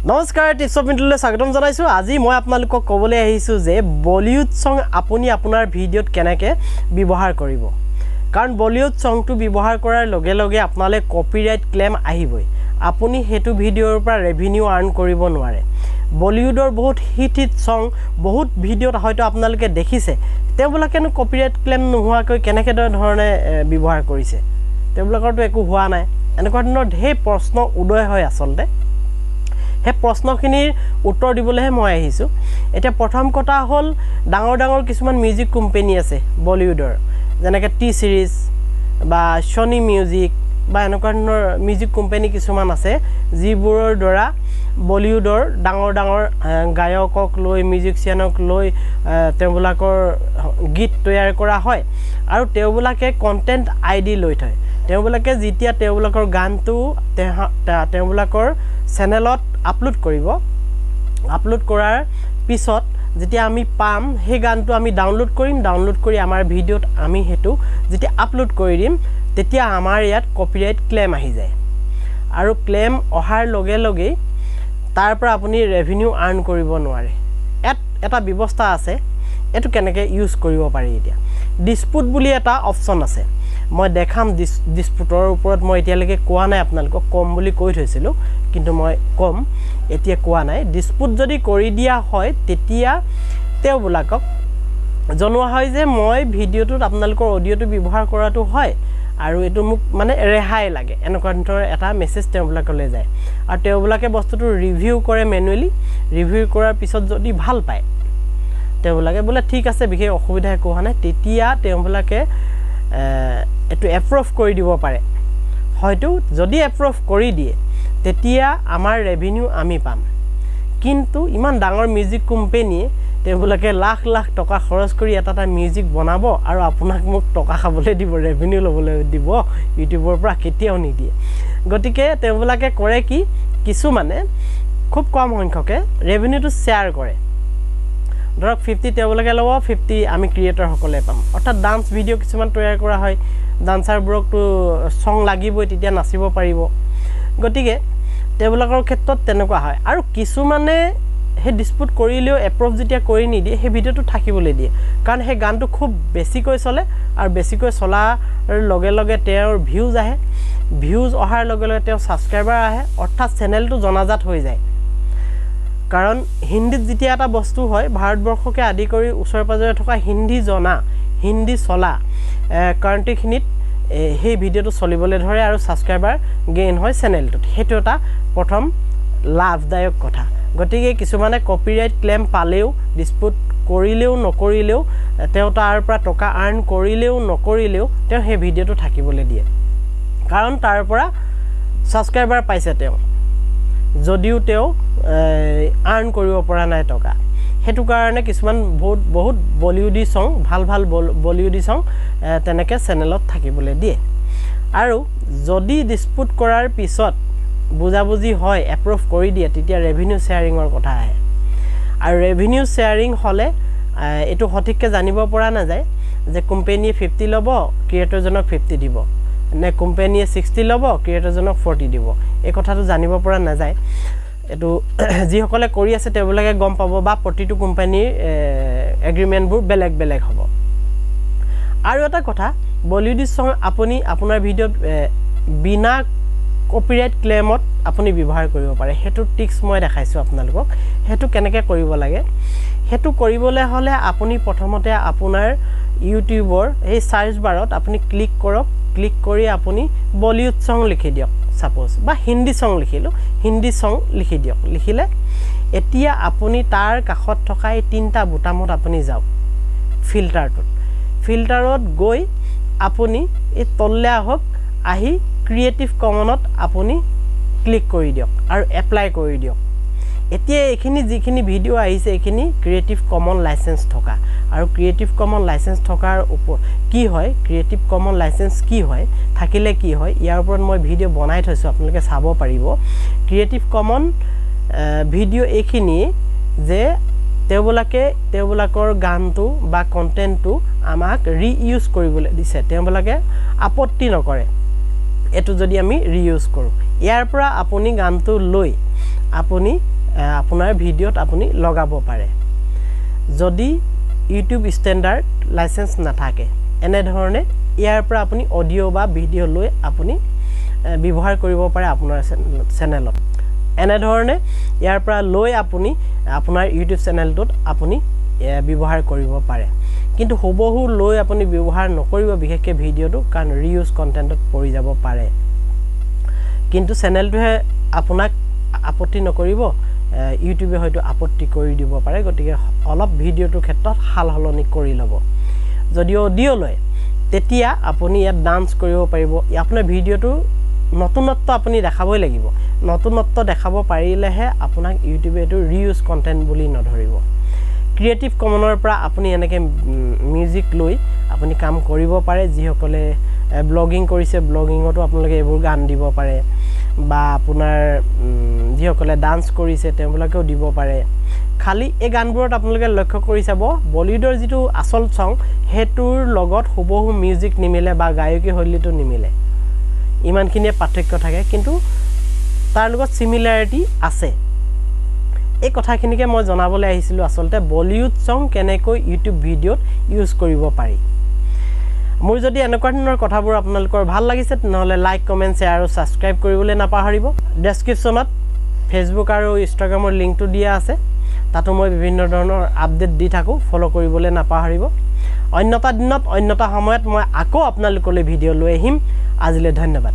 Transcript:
নমস্কাৰ tips of মিনিটলৈ স্বাগতম জনাইছো আজি মই আপোনালোকক ক'বলৈ আহিছো যে বলিউড সং আপুনি আপোনাৰ ভিডিঅ'ত কেনেকৈ ব্যৱহাৰ কৰিব কাৰণ বলিউড সংটো ব্যৱহাৰ কৰাৰ লগে লগে আপোনালে কপিৰাইট ক্লেম আহিবই আপুনি হেতু ভিডিঅ'ৰ পৰা ৰেভিনিউ আৰ্ন কৰিব নোৱাৰে বলিউডৰ বহুত হিট সং বহুত ভিডিঅ'ত হয়তো আপোনালোকে দেখিছে তেওঁলোকেনো কপিৰাইট ক্লেম নোহোৱাকৈ কেনেকৈ ধৰণে ব্যৱহাৰ কৰিছে তেওঁলোকৰটো একো হোৱা নাই এনেকুৱা ধৰণৰ ঢেৰ প্ৰশ্ন উদয় হয় আচলতে হে প্ৰশ্নখিনিৰ উত্তৰ দিবলৈহে মই আহিছো এটা প্ৰথম কথা হল ডাঙৰ কিছুমান মিউজিক কোম্পানী আছে বলিউডৰ যেনেকৈ টি সিৰিজ বা সনি মিউজিক বা এনেকুৱা ধৰণৰ মিউজিক কোম্পানী কিছুমান আছে যিবোৰৰ দ্বাৰা বলিউডৰ ডাঙৰ গায়কক লৈ মিউজিচিয়ানক লৈ তেওঁলোকৰ গীত তৈয়াৰ কৰা হয় আৰু তেওঁলোকে কন্টেন্ট আইডি লৈ থয় তেওঁলোকে যেতিয়া তেওঁলোকৰ গানটো তেওঁলোকৰ চেনেলত আপলোড কৰিব আপলোড কৰাৰ পিছত যেতিয়া আমি পাম হে গানটো আমি ডাউনলোড কৰি আমাৰ ভিডিঅ'ত আমি হেতু যেতিয়া আপলোড কৰি দিম তেতিয়া আমাৰ ইয়াত কপিৰাইট ক্লেম আহি যায় আৰু ক্লেম অহাৰ লগে লগে তাৰ পৰা আপুনি ৰেভিনিউ আৰ্ন কৰিব নোৱাৰে এটা ব্যৱস্থা আছে এটো কেনেকৈ ইউজ কৰিব পাৰি এতিয়া ডিসপুট বুলি এটা অপচন আছে মই দেখাম ডিসপুটৰ ওপৰত মই এতিয়ালৈকে কোৱা নাই আপোনালোকক কম বুলি কৈ থৈছিলো কিন্তু মই কম এতিয়া কোৱা নাই ডিসপুট যদি কৰি দিয়া হয় তেতিয়া তেওঁলোকক জনোৱা হয় যে মই ভিডিঅ'টোত আপোনালোকৰ অডিঅ'টো ব্যৱহাৰ কৰাটো হয় আৰু এটো মোক মানে ৰেহাই লাগে এনেকুৱা ধৰণৰ এটা মেছেজ তেওঁলোকলৈ যায় আৰু তেওঁলোকে বস্তুটো ৰিভিউ কৰে মেনুৱেলি ৰিভিউ কৰাৰ পিছত যদি ভাল পায় তেওঁলোকে বলে ঠিক আছে বিশেষ অসুবিধা একো হোৱা নাই তেতিয়া তেওঁলোকে এটো এপ্ৰুভ কৰি দিব পাৰে হয়তো যদি এপ্ৰুভ কৰি দিয়ে তেতিয়া আমাৰ ৰেভিনিউ আমি পাম কিন্তু ইমান ডাঙৰ মিউজিক কোম্পানীয়ে তেওঁলোকে লাখ টকা খৰচ কৰি এটা মিউজিক বনাব আৰু আপোনাক মোক টকা খাবলৈ দিব ৰেভিনিউ লবলৈ দিব ইউটিউবৰ পৰা কেতিয়াও নিদিয়ে গতিকে তেওঁলোকে কৰে কি কিছু মানে খুব কম সংখ্যকে ৰেভিনিউটো শেয়াৰ কৰে ধৰক 50 তেওঁলোকে লব 50 আমি ক্ৰিয়েটৰ সকলে পাম অৰ্থাৎ ডান্স ভিডিঅ' কিছুমান তৈয়াৰ কৰা হয় ডান্সাৰবোৰকটো সং লাগিবই তেতিয়া নাচিব পাৰিব গতিকে তেওঁলোকৰ ক্ষেত্ৰত তেনেকুৱা হয় আৰু কিছুমানে হে ডিসপুট কৰিলেও এপ্ৰুভ যেতিয়া কৰি নিদিয়ে হে ভিডিঅ'টো থাকিবলৈ দিয়ে কাৰণ হে গানটো খুব বেছিকৈ চলে আৰু বেছিকৈ চলাৰ লগে লগে তেওঁৰ ভিউজ আহে ভিউজ অহাৰ লগে লগে তেওঁ সাবস্ক্ৰাইবাৰ আহে অৰ্থাৎ চেনেলটো জনাজাত হৈ যায় কাৰণ হিন্দীত যেতিয়া এটা বস্তু হয় ভাৰতবৰ্ষকে আদি কৰি ওচৰ পাজৰে থকা হিন্দী চলা কান্ট্ৰিখিনিত সেই ভিডিঅ'টো চলিবলৈ ধৰে আৰু সাবস্ক্ৰাইবাৰ গেইন হয় চেনেলটোত হেতু এটা প্ৰথম লাভদায়ক কথা গতিকে কিছুমানে কপিৰাইট ক্লেম পালেও ডিসপুট কৰিলেও নকৰিলেও তেওঁ তাৰ পৰা টকা আৰ্ন কৰিলেও নকৰিলেও তেওঁ সেই ভিডিঅ'টো থাকিবলৈ দিয়ে কাৰণ তাৰ পৰা সাবস্ক্ৰাইবাৰ পাইছে তেওঁ যদিও তেওঁ আৰ্ন কৰিব পৰা নাই টকা হেতু কাৰণে কিছুমান বহুত বলিউডি সং ভাল বলিউডি সং তেনেকৈ চেনেলত থাকিবলৈ দিয়ে আৰু যদি ডিসপুট কৰাৰ পিছত বুজাবুজি হয় এপ্ৰুভ কৰি দিয়ে তেতিয়া ৰেভিনিউ শেয়াৰিংৰ কথা আহে আৰু ৰেভিনিউ শেয়াৰিং হলে এটো সঠিককৈ জানিব পৰা নাযায় যে কোম্পানীয়ে 50 লব ক্ৰিয়েটৰজনক 50 দিব নে কোম্পানীয়ে 60 লব ক্ৰিয়েটৰজনক 40 দিব এই কথাটো জানিব পৰা নাযায় এটো যি সকলে কৰি আছে তেওঁলোকে গম পাব বা প্ৰতিটো কোম্পানীৰ এগ্ৰিমেন্টবোৰ বেলেগ হ'ব আৰু এটা কথা বলিউড সং আপুনি আপোনাৰ ভিডিঅ'ত বিনা কপিৰাইট ক্লেমত আপুনি ব্যৱহাৰ কৰিব পাৰে হেতু টিক্স মই দেখাইছো আপোনালোকক হেতু কেনেকৈ কৰিব লাগে হেতু কৰিবলৈ হলে আপুনি প্ৰথমতে আপোনাৰ ইউটিউবৰ এই সাৰ্চ বাৰত আপুনি ক্লিক কৰক ক্লিক কৰি আপুনি বলিউড সং লিখি দিয়ক সাপোজ বা হিন্দী সং লিখি দিয়ক লিখিলে এতিয়া আপুনি তাৰ কাখত থকা এই তিনটা বুটামত আপুনি যাওক ফিল্টাৰত গৈ আপুনি এই তললে আহক আহি ক্ৰিয়েটিভ কমনত আপুনি ক্লিক কৰি দিয়ক আৰু এপ্লাই কৰি দিয়ক এতিয়া এখিনি যিখিনি ভিডিঅ' আহিছে এখিনি ক্ৰিয়েটিভ কমন লাইসেন্স থকা আৰু ক্ৰিয়েটিভ কমন লাইসেন্স থকাৰ ওপৰত কি হয় ক্ৰিয়েটিভ কমন লাইসেন্স কি হয় থাকিলে কি হয় ইয়াৰ ওপৰত মই ভিডিঅ' বনাই থৈছো আপোনালোকে চাব পাৰিব ক্ৰিয়েটিভ কমন ভিডিঅ' এখিনি যে তেওঁলোকৰ গানটো বা কন্টেন্টটো আমাক ৰিইউজ কৰিবলৈ দিছে তেওঁলোকে আপত্তি নকৰে এটো যদি আমি ৰিইউজ কৰো ইয়াৰ পৰা আপুনি গানটো লৈ আপুনি আপোনাৰ ভিডিঅ'ত আপুনি লগাব পাৰে যদি ইউটিউব ষ্টেণ্ডাৰ্ড লাইসেন্স নাথাকে এনে ধৰণে ইয়াৰ পৰা আপুনি অডিও বা ভিডিও লৈ আপুনি ব্যৱহাৰ কৰিব পাৰে আপোনাৰ চেনেলত এনে ধৰণে ইয়াৰ পৰা লৈ আপুনি আপোনাৰ ইউটিউব চেনেলটোত আপুনি ব্যৱহাৰ কৰিব পাৰে কিন্তু হবহু লৈ আপুনি ব্যৱহাৰ নকৰিব বিশেষকৈ ভিডিওটো কাৰণ ৰিউজ কন্টেন্টত পৰি যাব পাৰে কিন্তু চেনেলটোহে আপোনাক আপত্তি নকৰিব ইউটিউবে হয়তো আপত্তি কৰি দিব পাৰে গতিকে অলপ ভিডিওটোৰ ক্ষেত্ৰত হালহলনি কৰি ল'ব যদি অডিও লয় তেতিয়া আপুনি ইয়াত ডান্স কৰিব পাৰিব আপোনাৰ ভিডিওটো নতুনত্ব আপুনি দেখাবই লাগিব নতুনত্ব দেখাব পাৰিলেহে আপোনাক ইউটিউবে এটো ৰিউজ কন্টেন্ট বুলি নধৰিব ক্ৰিয়েটিভ কমনৰ পৰা আপুনি এনেকে মিউজিক লৈ আপুনি কাম কৰিব পাৰে যিসকলে ব্লগিং কৰিছে ব্লগিংতো আপোনালোকে এইবোৰ গান দিব পাৰে বা আপোনাৰ যিসকলে ডান্স কৰিছে তেওঁলোকেও দিব পাৰে খালি এই গানবোৰত আপোনালোকে লক্ষ্য কৰি চাব বলিউডৰ যেটো আসল সং হেতুৰ লগত হুবহু মিউজিক নিমিলে বা গায়কী শৈলীটো নিমিলে ইমানখিনিয়ে পাৰ্থক্য থাকে কিন্তু তাৰ লগত সিমিলাৰিটি আছে এই কথাখিনিকে মই জনাবলৈ আহিছিলো আসলতে বলিউড সং কেনেকৈ ইউটিউব ভিডিওত ইউজ কৰিব পাৰি মোৰ যদি এনেকুৱা ধৰণৰ কথাবোৰ আপোনালোকৰ ভাল লাগিছে নহলে লাইক কমেন্ট শেয়াৰ আৰু সাবস্ক্ৰাইব কৰিবলৈ নাপাহৰিব ডেসক্ৰিপচনত ফেসবুক আৰু ইনষ্টাগ্ৰামৰ লিংকটো দিয়া আছে তাতো মই বিভিন্ন ধৰণৰ আপডেট দি থাকো ফলো কৰিবলৈ নাপাহৰিব অন্যটা দিনত অন্যটা সময়ত মই আকৌ আপোনালোকলৈ ভিডিও লৈ আহিম আজিলৈ ধন্যবাদ